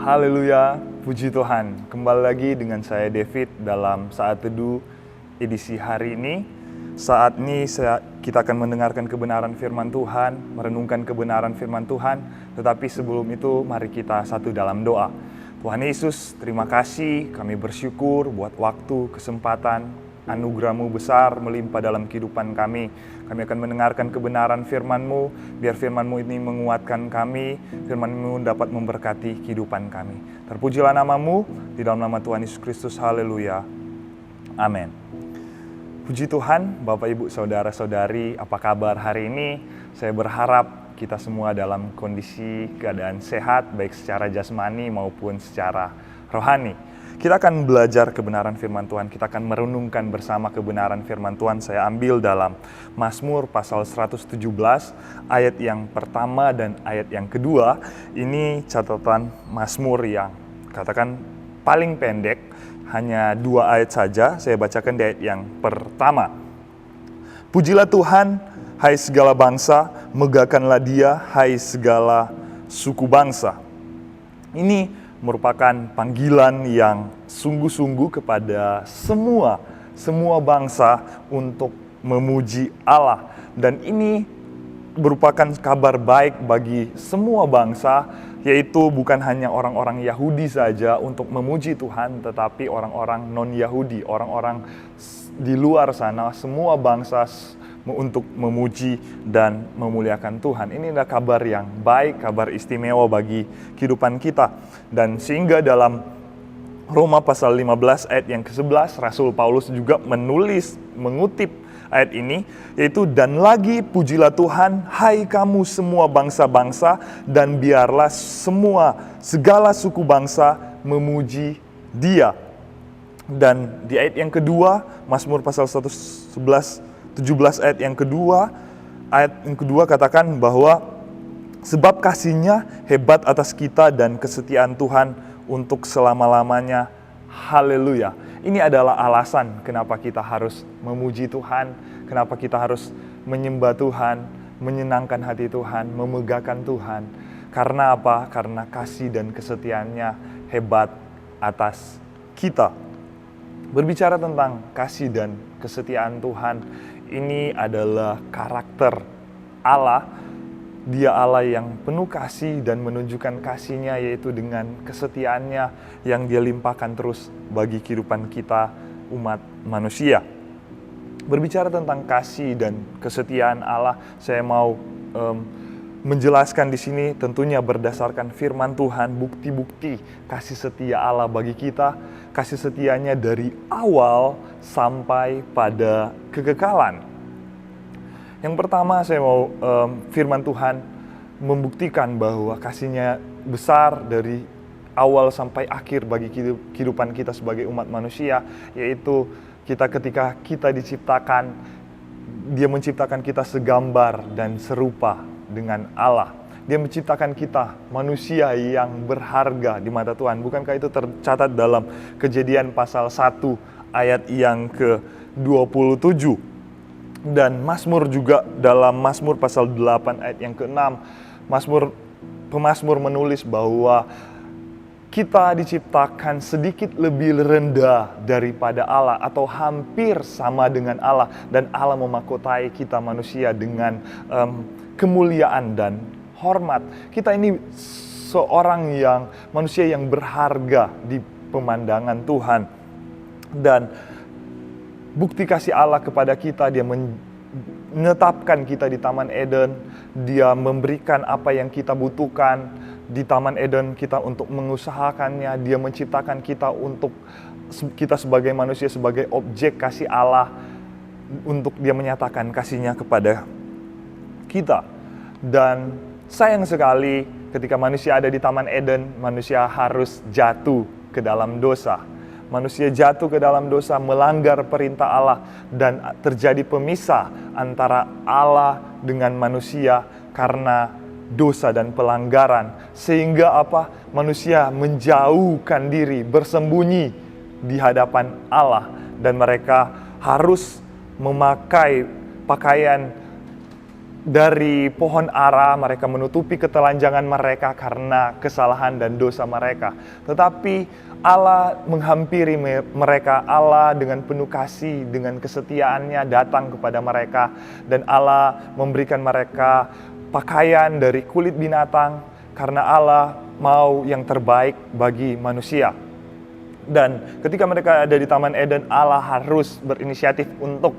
Haleluya, puji Tuhan. Kembali lagi dengan saya David dalam Saat Teduh edisi hari ini. Saat ini kita akan mendengarkan kebenaran firman Tuhan, merenungkan kebenaran firman Tuhan. Tetapi sebelum itu mari kita satu dalam doa. Tuhan Yesus, terima kasih, kami bersyukur buat waktu, kesempatan, anugerah-Mu besar melimpah dalam kehidupan kami. Kami akan mendengarkan kebenaran firman-Mu, biar firman-Mu ini menguatkan kami, firman-Mu dapat memberkati kehidupan kami. Terpujilah nama-Mu, di dalam nama Tuhan Yesus Kristus, haleluya, amin. Puji Tuhan, Bapak Ibu Saudara-saudari, apa kabar hari ini? Saya berharap kita semua dalam kondisi keadaan sehat, baik secara jasmani maupun secara rohani. Kita akan belajar kebenaran firman Tuhan, kita akan merenungkan bersama kebenaran firman Tuhan. Saya ambil dalam Mazmur pasal 117, ayat yang pertama dan ayat yang kedua. Ini catatan Mazmur yang katakan paling pendek, hanya 2 ayat saja. Saya bacakan di ayat yang pertama. Pujilah Tuhan, hai segala bangsa, megahkanlah Dia, hai segala suku bangsa. Ini merupakan panggilan yang sungguh-sungguh kepada semua bangsa untuk memuji Allah. Dan ini merupakan kabar baik bagi semua bangsa, yaitu bukan hanya orang-orang Yahudi saja untuk memuji Tuhan, tetapi orang-orang non-Yahudi, orang-orang di luar sana, semua bangsa untuk memuji dan memuliakan Tuhan. Ini adalah kabar yang baik, kabar istimewa bagi kehidupan kita. Dan sehingga dalam Roma pasal 15 ayat yang ke-11, Rasul Paulus juga mengutip ayat ini, yaitu, dan lagi pujilah Tuhan, hai kamu semua bangsa-bangsa, dan biarlah segala suku bangsa memuji Dia. Dan di ayat yang kedua, Mazmur pasal 17 ayat yang kedua katakan bahwa sebab kasih-Nya hebat atas kita dan kesetiaan Tuhan untuk selama-lamanya. Haleluya. Ini adalah alasan kenapa kita harus memuji Tuhan, kenapa kita harus menyembah Tuhan, menyenangkan hati Tuhan, memegahkan Tuhan. Karena apa? Karena kasih dan kesetiaan-Nya hebat atas kita. Berbicara tentang kasih dan kesetiaan Tuhan, ini adalah karakter Allah. Dia Allah yang penuh kasih dan menunjukkan kasih-Nya, yaitu dengan kesetiaan-Nya yang Dia limpahkan terus bagi kehidupan kita umat manusia. Berbicara tentang kasih dan kesetiaan Allah, saya mau menjelaskan di sini tentunya berdasarkan firman Tuhan, bukti-bukti kasih setia Allah bagi kita, kasih setianya dari awal sampai pada kekekalan. Yang pertama saya mau firman Tuhan membuktikan bahwa kasih-Nya besar dari awal sampai akhir bagi kehidupan kita sebagai umat manusia, yaitu ketika kita diciptakan, Dia menciptakan kita segambar dan serupa dengan Allah. Dia menciptakan kita manusia yang berharga di mata Tuhan. Bukankah itu tercatat dalam Kejadian pasal 1 ayat yang ke-27? Dan Mazmur juga dalam Mazmur pasal 8 ayat yang ke-6, pemazmur menulis bahwa kita diciptakan sedikit lebih rendah daripada Allah atau hampir sama dengan Allah, dan Allah memahkotai kita manusia dengan kemuliaan dan hormat. Kita ini manusia yang berharga di pemandangan Tuhan. Dan bukti kasih Allah kepada kita, Dia menetapkan kita di Taman Eden. Dia memberikan apa yang kita butuhkan di Taman Eden kita untuk mengusahakannya. Dia menciptakan kita untuk kita sebagai manusia, sebagai objek kasih Allah, untuk Dia menyatakan kasih-Nya kepada kita. Dan sayang sekali ketika manusia ada di Taman Eden, manusia harus jatuh ke dalam dosa. Manusia jatuh ke dalam dosa, melanggar perintah Allah, dan terjadi pemisah antara Allah dengan manusia karena dosa dan pelanggaran. Sehingga manusia menjauhkan diri, bersembunyi di hadapan Allah, dan mereka harus memakai pakaian dari pohon ara, mereka menutupi ketelanjangan mereka karena kesalahan dan dosa mereka. Tetapi Allah menghampiri mereka, Allah dengan penuh kasih, dengan kesetiaannya datang kepada mereka. Dan Allah memberikan mereka pakaian dari kulit binatang, karena Allah mau yang terbaik bagi manusia. Dan ketika mereka ada di Taman Eden, Allah harus berinisiatif untuk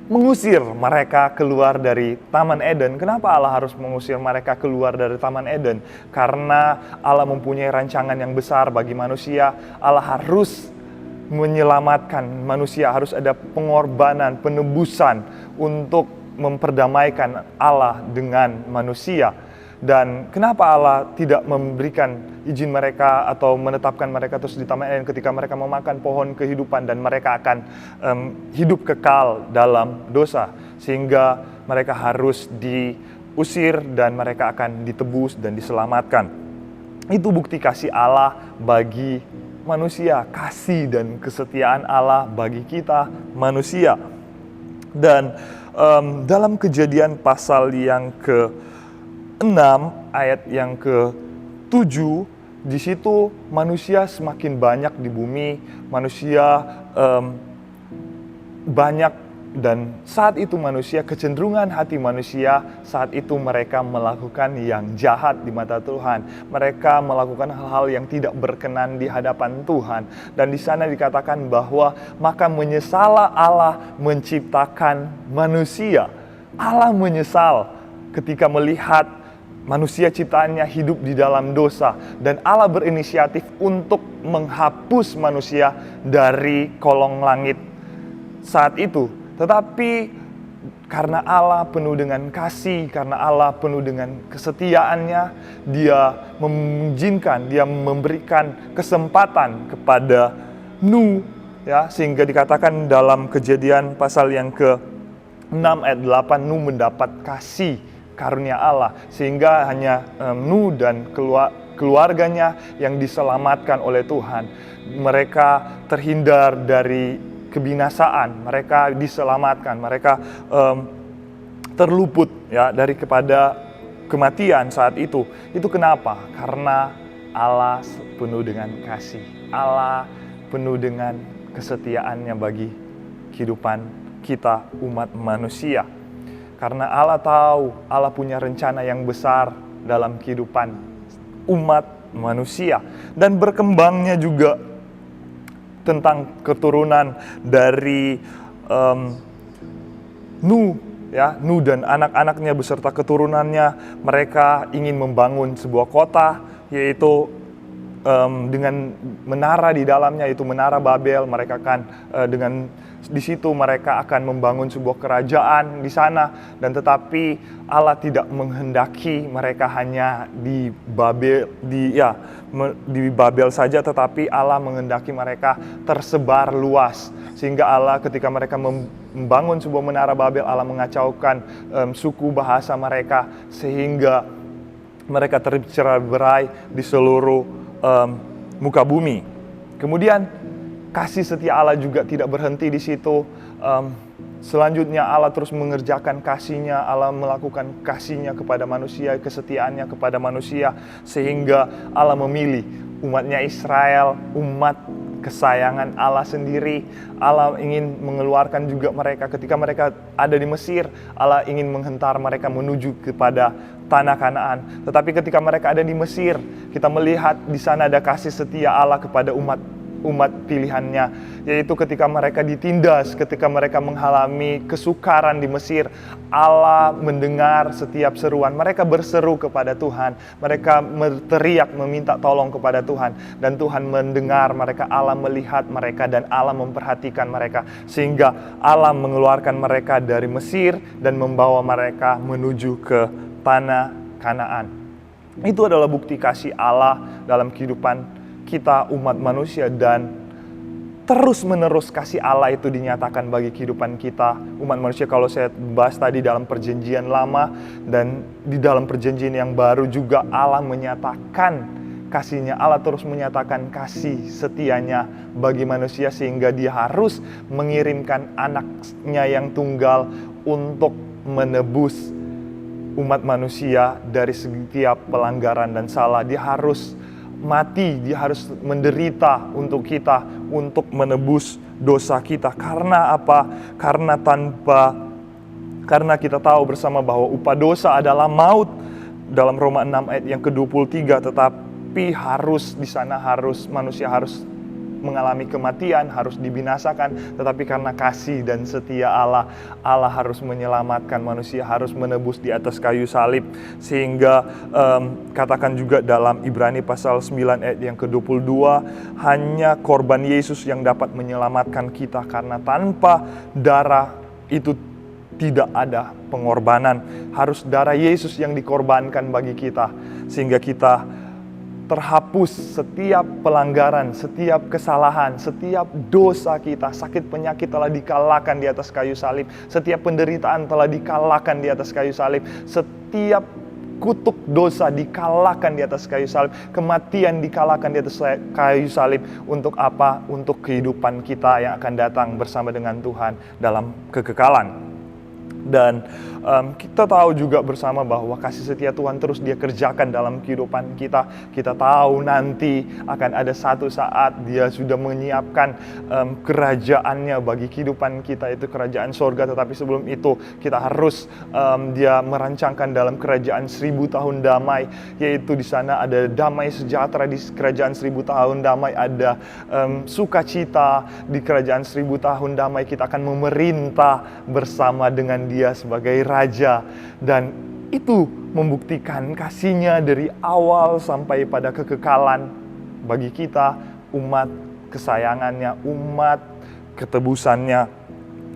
mengusir mereka keluar dari Taman Eden. Kenapa Allah harus mengusir mereka keluar dari Taman Eden? Karena Allah mempunyai rancangan yang besar bagi manusia. Allah harus menyelamatkan manusia, harus ada pengorbanan, penebusan untuk memperdamaikan Allah dengan manusia. Dan kenapa Allah tidak memberikan izin mereka atau menetapkan mereka terus di Taman Eden ketika mereka memakan pohon kehidupan dan mereka akan hidup kekal dalam dosa, sehingga mereka harus diusir dan mereka akan ditebus dan diselamatkan. Itu bukti kasih Allah bagi manusia, kasih dan kesetiaan Allah bagi kita manusia. Dan dalam Kejadian pasal yang ke-6 ayat yang ke-7, di situ manusia semakin banyak di bumi, manusia banyak, dan saat itu kecenderungan hati manusia saat itu mereka melakukan yang jahat di mata Tuhan. Mereka melakukan hal-hal yang tidak berkenan di hadapan Tuhan. Dan di sana dikatakan bahwa maka menyesallah Allah menciptakan manusia. Allah menyesal ketika melihat manusia ciptaannya hidup di dalam dosa, dan Allah berinisiatif untuk menghapus manusia dari kolong langit saat itu. Tetapi karena Allah penuh dengan kasih, karena Allah penuh dengan kesetiaannya, Dia mengizinkan, Dia memberikan kesempatan kepada Nuh, ya, sehingga dikatakan dalam Kejadian pasal yang ke-6 ayat 8, Nuh mendapat kasih karunia Allah, sehingga hanya Nuh dan keluarganya yang diselamatkan oleh Tuhan. Mereka terhindar dari kebinasaan, mereka diselamatkan, mereka terluput ya kepada kematian saat itu. Itu kenapa? Karena Allah penuh dengan kasih, Allah penuh dengan kesetiaannya bagi kehidupan kita umat manusia. Karena Allah tahu, Allah punya rencana yang besar dalam kehidupan umat manusia. Dan berkembangnya juga tentang keturunan dari Nuh, ya, Nuh dan anak-anaknya beserta keturunannya. Mereka ingin membangun sebuah kota, yaitu dengan menara di dalamnya, yaitu menara Babel. Mereka akan di situ mereka akan membangun sebuah kerajaan di sana. Dan tetapi Allah tidak menghendaki mereka hanya di Babel saja, tetapi Allah menghendaki mereka tersebar luas. Sehingga Allah ketika mereka membangun sebuah menara Babel, Allah mengacaukan suku bahasa mereka, sehingga mereka tercerai-berai di seluruh muka bumi. Kemudian kasih setia Allah juga tidak berhenti di situ. Selanjutnya Allah terus mengerjakan kasih-Nya, Allah melakukan kasih-Nya kepada manusia, kesetiaannya kepada manusia, sehingga Allah memilih umat-Nya Israel, umat kesayangan Allah sendiri. Allah ingin mengeluarkan juga mereka ketika mereka ada di Mesir. Allah ingin menghentar mereka menuju kepada tanah Kanaan. Tetapi ketika mereka ada di Mesir, kita melihat di sana ada kasih setia Allah kepada umat pilihannya, yaitu ketika mereka ditindas, ketika mereka mengalami kesukaran di Mesir, Allah mendengar setiap seruan. Mereka berseru kepada Tuhan, mereka berteriak meminta tolong kepada Tuhan, dan Tuhan mendengar mereka, Allah melihat mereka, dan Allah memperhatikan mereka, sehingga Allah mengeluarkan mereka dari Mesir dan membawa mereka menuju ke tanah Kanaan. Itu adalah bukti kasih Allah dalam kehidupan kita umat manusia, dan terus-menerus kasih Allah itu dinyatakan bagi kehidupan kita umat manusia. Kalau saya bahas tadi dalam perjanjian lama dan di dalam perjanjian yang baru juga Allah menyatakan kasih-Nya. Allah terus menyatakan kasih setianya bagi manusia, sehingga Dia harus mengirimkan anaknya yang tunggal untuk menebus umat manusia dari setiap pelanggaran dan salah. Dia harus mati, dia harus menderita untuk kita, untuk menebus dosa kita. Karena apa? Karena kita tahu bersama bahwa upah dosa adalah maut dalam Roma 6 ayat yang ke-23, tetapi manusia harus mengalami kematian, harus dibinasakan, tetapi karena kasih dan setia Allah harus menyelamatkan manusia, harus menebus di atas kayu salib. Sehingga katakan juga dalam Ibrani pasal 9 ayat yang ke-22, hanya korban Yesus yang dapat menyelamatkan kita, karena tanpa darah itu tidak ada pengorbanan. Harus darah Yesus yang dikorbankan bagi kita, sehingga kita terhapus setiap pelanggaran, setiap kesalahan, setiap dosa kita. Sakit penyakit telah dikalahkan di atas kayu salib. Setiap penderitaan telah dikalahkan di atas kayu salib. Setiap kutuk dosa dikalahkan di atas kayu salib. Kematian dikalahkan di atas kayu salib. Untuk apa? Untuk kehidupan kita yang akan datang bersama dengan Tuhan dalam kekekalan. Dan kita tahu juga bersama bahwa kasih setia Tuhan terus Dia kerjakan dalam kehidupan kita. Kita tahu nanti akan ada satu saat Dia sudah menyiapkan kerajaannya bagi kehidupan kita, itu kerajaan sorga. Tetapi sebelum itu kita harus Dia merancangkan dalam kerajaan 1000 tahun damai, yaitu di sana ada damai sejahtera. Di kerajaan 1000 tahun damai ada sukacita. Di kerajaan 1000 tahun damai kita akan memerintah bersama dengan Dia sebagai Raja, dan itu membuktikan kasih-Nya dari awal sampai pada kekekalan bagi kita, umat kesayangannya, umat ketebusannya.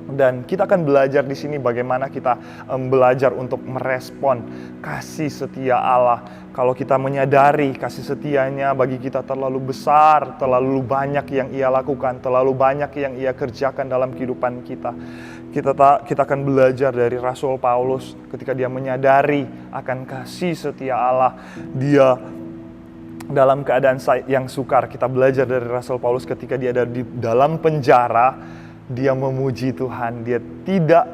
Dan kita akan belajar di sini bagaimana kita belajar untuk merespon kasih setia Allah. Kalau kita menyadari kasih setianya bagi kita terlalu besar, terlalu banyak yang Ia lakukan, terlalu banyak yang Ia kerjakan dalam kehidupan kita. Kita akan belajar dari Rasul Paulus ketika dia menyadari akan kasih setia Allah. Dia dalam keadaan yang sukar. Kita belajar dari Rasul Paulus ketika dia ada di dalam penjara, dia memuji Tuhan. Dia tidak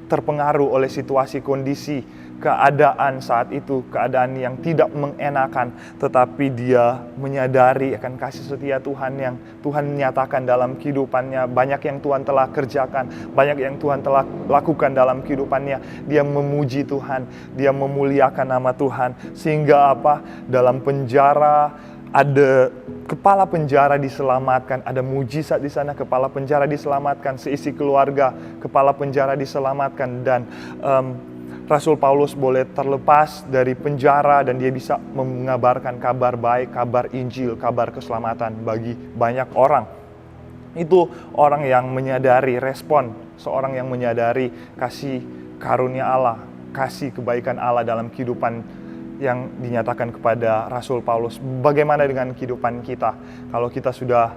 terpengaruh oleh situasi, kondisi, keadaan saat itu, keadaan yang tidak mengenakan, tetapi dia menyadari akan kasih setia Tuhan yang Tuhan nyatakan dalam kehidupannya. Banyak yang Tuhan telah kerjakan, banyak yang Tuhan telah lakukan dalam kehidupannya. Dia memuji Tuhan, dia memuliakan nama Tuhan, sehingga apa? Dalam penjara ada kepala penjara diselamatkan, ada mujizat di sana, kepala penjara diselamatkan, seisi keluarga kepala penjara diselamatkan, dan Rasul Paulus boleh terlepas dari penjara dan dia bisa mengabarkan kabar baik, kabar Injil, kabar keselamatan bagi banyak orang. Itu orang yang menyadari respon, seorang yang menyadari kasih karunia Allah, kasih kebaikan Allah dalam kehidupan yang dinyatakan kepada Rasul Paulus. Bagaimana dengan kehidupan kita? Kalau kita sudah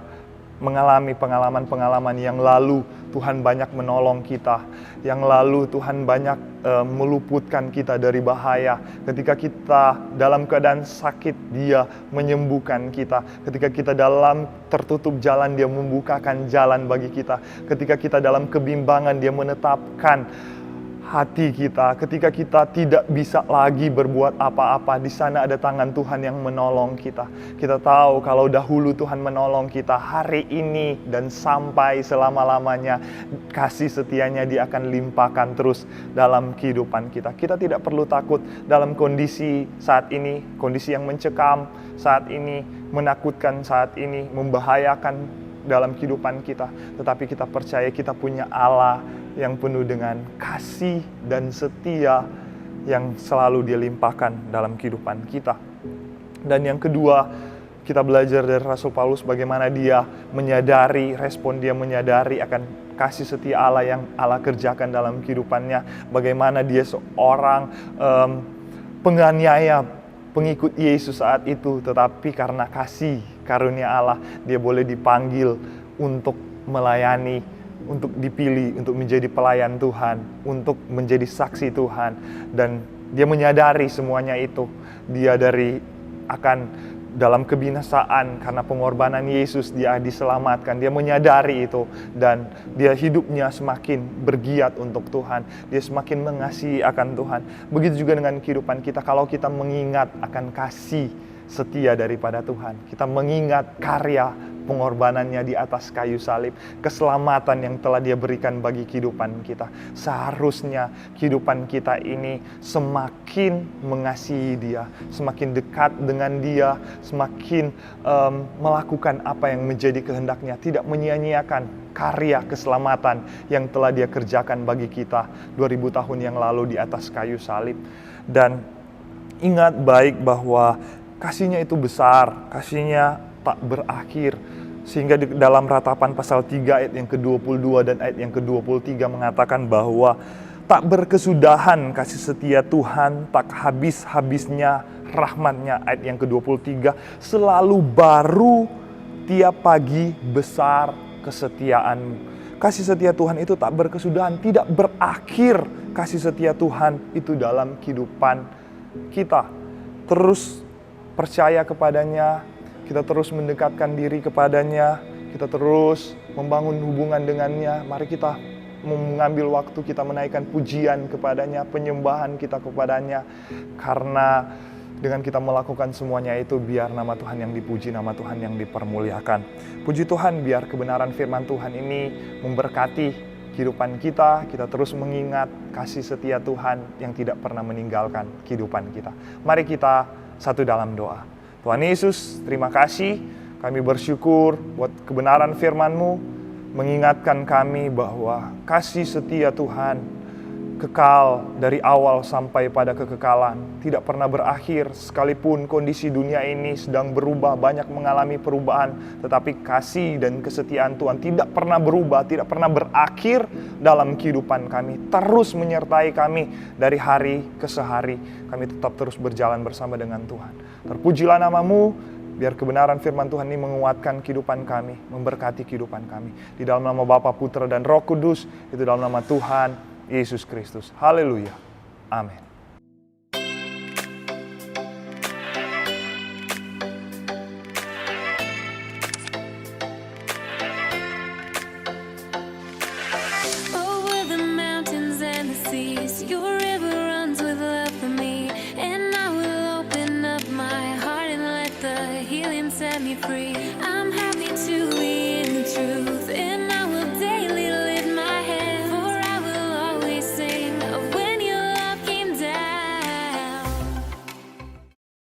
mengalami pengalaman-pengalaman yang lalu, Tuhan banyak menolong kita. Yang lalu Tuhan banyak meluputkan kita dari bahaya. Ketika kita dalam keadaan sakit, Dia menyembuhkan kita. Ketika kita dalam tertutup jalan, Dia membukakan jalan bagi kita. Ketika kita dalam kebimbangan, Dia menetapkan hati kita. Ketika kita tidak bisa lagi berbuat apa-apa, di sana ada tangan Tuhan yang menolong kita. Kita tahu kalau dahulu Tuhan menolong kita, hari ini dan sampai selama-lamanya kasih setianya Dia akan limpahkan terus dalam kehidupan kita. Kita tidak perlu takut dalam kondisi saat ini, kondisi yang mencekam saat ini, menakutkan saat ini, membahayakan dalam kehidupan kita. Tetapi kita percaya kita punya Allah yang penuh dengan kasih dan setia yang selalu Dia limpahkan dalam kehidupan kita. Dan yang kedua, kita belajar dari Rasul Paulus bagaimana dia menyadari, respon dia menyadari akan kasih setia Allah yang Allah kerjakan dalam kehidupannya. Bagaimana dia seorang penganiaya, pengikut Yesus saat itu, tetapi karena kasih karunia Allah, dia boleh dipanggil untuk melayani, untuk dipilih, untuk menjadi pelayan Tuhan, untuk menjadi saksi Tuhan. Dan dia menyadari semuanya itu. Dia dalam kebinasaan karena pengorbanan Yesus dia diselamatkan. Dia menyadari itu dan dia hidupnya semakin bergiat untuk Tuhan. Dia semakin mengasihi akan Tuhan. Begitu juga dengan kehidupan kita, kalau kita mengingat akan kasih setia daripada Tuhan. Kita mengingat karya pengorbanannya di atas kayu salib, keselamatan yang telah dia berikan bagi kehidupan kita. Seharusnya kehidupan kita ini semakin mengasihi dia, semakin dekat dengan dia, semakin melakukan apa yang menjadi kehendaknya, tidak menyia-nyiakan karya keselamatan yang telah dia kerjakan bagi kita 2000 tahun yang lalu di atas kayu salib. Dan ingat baik bahwa kasihnya itu besar, kasihnya tak berakhir. Sehingga di dalam Ratapan pasal 3 ayat yang ke-22 dan ayat yang ke-23 mengatakan bahwa tak berkesudahan kasih setia Tuhan, tak habis-habisnya rahmatnya. Ayat yang ke-23, selalu baru tiap pagi besar kesetiaanmu. Kasih setia Tuhan itu tak berkesudahan, tidak berakhir. Kasih setia Tuhan itu dalam kehidupan kita. Terus percaya kepadanya, kita terus mendekatkan diri kepadanya, kita terus membangun hubungan dengannya. Mari kita mengambil waktu, kita menaikkan pujian kepadanya, penyembahan kita kepadanya. Karena dengan kita melakukan semuanya itu, biar nama Tuhan yang dipuji, nama Tuhan yang dipermuliakan. Puji Tuhan, biar kebenaran firman Tuhan ini memberkati kehidupan kita. Kita terus mengingat kasih setia Tuhan yang tidak pernah meninggalkan kehidupan kita. Mari kita satu dalam doa. Tuhan Yesus, terima kasih. Kami bersyukur buat kebenaran firman-Mu, mengingatkan kami bahwa kasih setia Tuhan kekal dari awal sampai pada kekekalan, tidak pernah berakhir. Sekalipun kondisi dunia ini sedang berubah, banyak mengalami perubahan, tetapi kasih dan kesetiaan Tuhan tidak pernah berubah, tidak pernah berakhir dalam kehidupan kami. Terus menyertai kami dari hari ke hari. Kami tetap terus berjalan bersama dengan Tuhan. Terpujilah nama-Mu, biar kebenaran firman Tuhan ini menguatkan kehidupan kami, memberkati kehidupan kami. Di dalam nama Bapa, Putra, dan Roh Kudus, itu dalam nama Tuhan Yesus Kristus. Haleluya. Amin. Over the mountains and the seas, your river runs with love for me. And I will open up my heart and let the healing set me free. I'm happy to be in the truth.